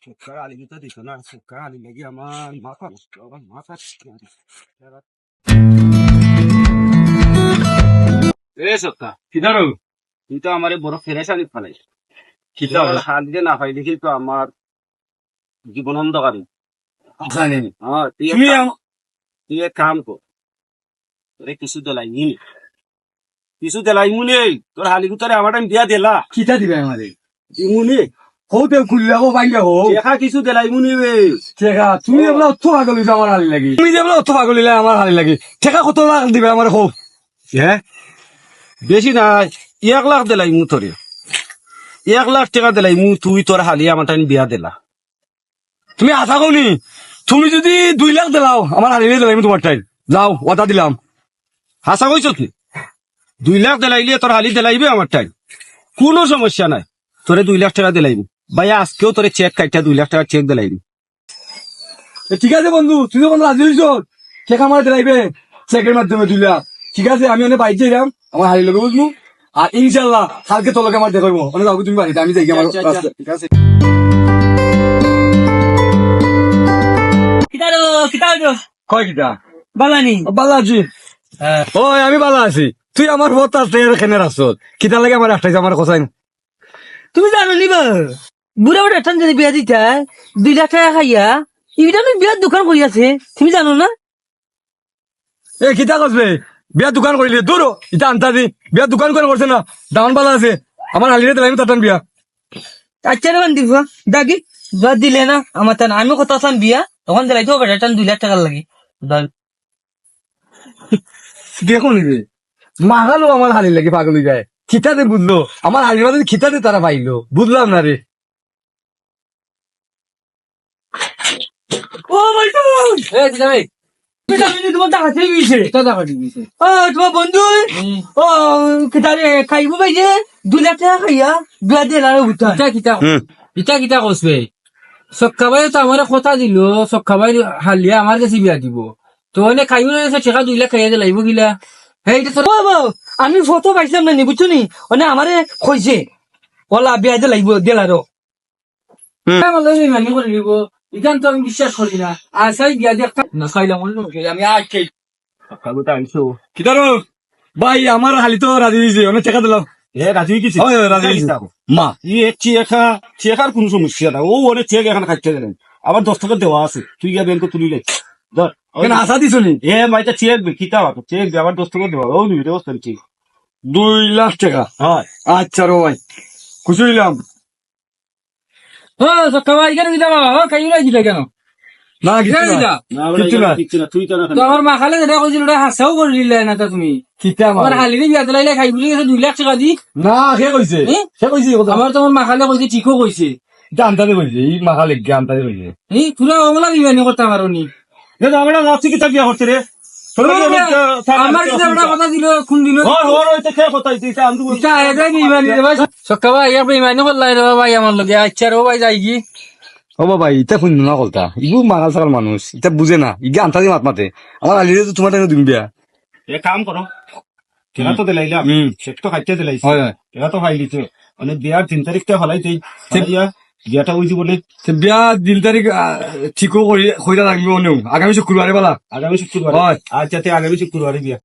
সুক্কার আলি তো দিত না, সুক্কার আলি লাগি আমার মাথা নষ্ট, আমার মাথা এ সত্তা কিদারো তুই তো আমার বড় ফেরেশানি ফেলাই কিতা হাল দিয়ে না পাইলে কিন্তু আমার জীবন অন্ধকারী। জানি হ্যাঁ তুমি তুই এক কাম কর, তোরে কিছু দেলাই নি, কিছু দেলাই মুনি, তোর হালি গুতারে আমার টাইম দিয়া দিলা কিতা দিবে আমাদের ইমুনি হৌতে খুললে হো বাইলে হো দেখা কিছু দেলাই মুনি বে। ঠেকা তুমি যেগুলো অর্থ পাগল হইছো আমার হালি লাগি তুমি যেগুলো অর্থ পাগল হইলে আমার হালি লাগি ঠেকা কত লাখ দিবে আমার হোক হ্যাঁ বেশি নাই, 1 লাখ দিলাই মু তোরে, 1 লাখ টাকা দিলাই মু, তুই তোর হালি আমার টাইম বিয়া দিলা। তুমি আশা করনি তুমি যদি 2 লাখ দিলাও আমার হালি দিলাম তোমার টাইম যাও ওটা দিলাম হাসা কইছ কি? 2 লাখ দিলাইলে তোর হালি দিলাইবে আমার টাইম, কোনো সমস্যা নাই। তোরে 2 লাখ টাকা দিলাইব ভাই, আজকেও তোরে চেক কাইটা 2 লাখ টাকা চেক দিলাইব। ঠিক আছে বন্ধু তুই যখন রাজি হইছ ঠেকা আমার দিলাইবে চেকের মাধ্যমে 2 লাখ ঠিক আছে আমি অনেক বাইক যাইলাম আমার হালি লগে বুঝবো আর ইনশাল্লাহ কালকে তোলকে আমার দেখাবো অনেক যাবো তুমি বাড়িতে আমি যাই আমার রাস্তা ঠিক আছে। কিতারো কিতারো কয় কিটা বালানি ভালো আছি ওই আমি ভালো আছি তুই আমার বত আছে এখানে রাস্ত কিতা লাগে আমার একটাই আমার কথা তুমি জানো নিবা বুড়া বুড়া টান যদি বিয়া দিতা 2 লাখ টাকা খাইয়া ইবিটা আমি বিয়ার দোকান করি আছে তুমি জানো না? এ কিতা করবে বিয়া দোকান করিলে দূর ইটা আনতা দি বিয়া দোকান করে করছে না দামান ভালো আছে আমার হালিরে দিলাম তাতান বিয়া আচ্ছা রে দিব দাগি বাদ দিলে না আমার তান আমি কত আসাম বিয়া তখন দিলাই তো বেটা টান 2 লাখ টাকা লাগে দল দেখো নিবে মাগালো আমার হালি লাগে পাগল হয়ে যায় খিতাতে বুঝলো আমার হালির মাঝে খিতাতে তারা পাইলো বুঝলাম না রে ও মাই গড এ দিদা ভাই তুমি তোমার টাকা দিয়ে গেছে টাকা দিয়ে গেছে ও তোমার বন্ধু ও কিতারে খাইবো ভাই যে 2 লাখ টাকা খাইয়া বিয়া দিলা রে উঠা ইটা কিতা কসবে সক্কাবাই তো আমার কথা দিল সক্কাবাই হালিয়া আমার কাছে বিয়া দিব তো মানে খাইব না ঠেকা 2 লাখ খাইয়া দিলাইব গিলা হেই তো আমি ফটো পাইছিলাম না নি বুঝছো নি মানে আমারে কইছে ওলা বিয়া দিলাইব দিলারো মানি করে দিব ইখান তো আমি বিশ্বাস করি না আসাই বিয়া দিয়ে না খাইলাম আমি আজ খাই কাগজটা আনছো কিতারো ভাই আমার হালি তো রাজি হয়েছে অনেক টাকা দিলাম এ রাজি গেছি হয় রাজি হয়েছে মা চেকার কোন সমস্যা না, ও অনেক চেক এখানে খাইতে দিলেন আবার 10 টাকা দেওয়া আছে, তুই গিয়ে ব্যাংকে তুলিলে ধর কেন আশা দিছ নি এ মাইটা চেক কিতা চেক দে আবার 10 টাকা দেওয়া ও নিবি ব্যবস্থা ঠিক 2 লাখ টাকা হয়। আচ্ছা রো ভাই খুশি হইলাম ও সক্কাবাই কেন দিতা ও খাই না দিতা কেন না কিছু কেন দিতা না না কিচ্ছু না। কিচ্ছু না, তুই কেন তো আমার মা খালে যেটা কইছিল ওটা হাসাও করে দিলে না তো তুমি কিতা আমার হালিরে বিয়া দিলাইলে খাই বলি গেছে 2 লাখ টাকা দি না সে কইছে এ? সে কইছে কথা আমার তোমার মা খালে কইছে ঠিকও কইছে জানতাতে কইছে এই মাখা লেগে জানতাতে কইছে এই পুরা ওগুলা বিবানি করতে পারো নি আমরা যাচ্ছি কিতা বিয়া করতে রে আমার কাছে ওটা কথা দিল কোন দিল সকাবা ইয়ার ইমানি করলাই রে ভাই আমার লগে আচ্ছা রে ভাই যাই কি ও বাবা ইটা শুন না কলতা ইগু মাগাল সাগাল মানুষ ইটা বুঝে না ইগে আনতাদি মাত মাতে আমার আলিরে তো তোমার টাইম দিন বিয়া এ কাম করো, কেনা তো দিলাইলাম চেক তো খাইতে দিলাইছি, হয় হয় কেনা তো ফাইল দিতে মানে বিয়ার 3 তারিখটা ফালাইতেই বিয়াটা হইছি বলে তে বিয়া 3 তারিখ ঠিকও কইরা লাগবে অনেও আগামী শুক্রবারে বলা আগামী শুক্রবার। হয় আচ্ছা আগামী শুক্রবারে বিয়া।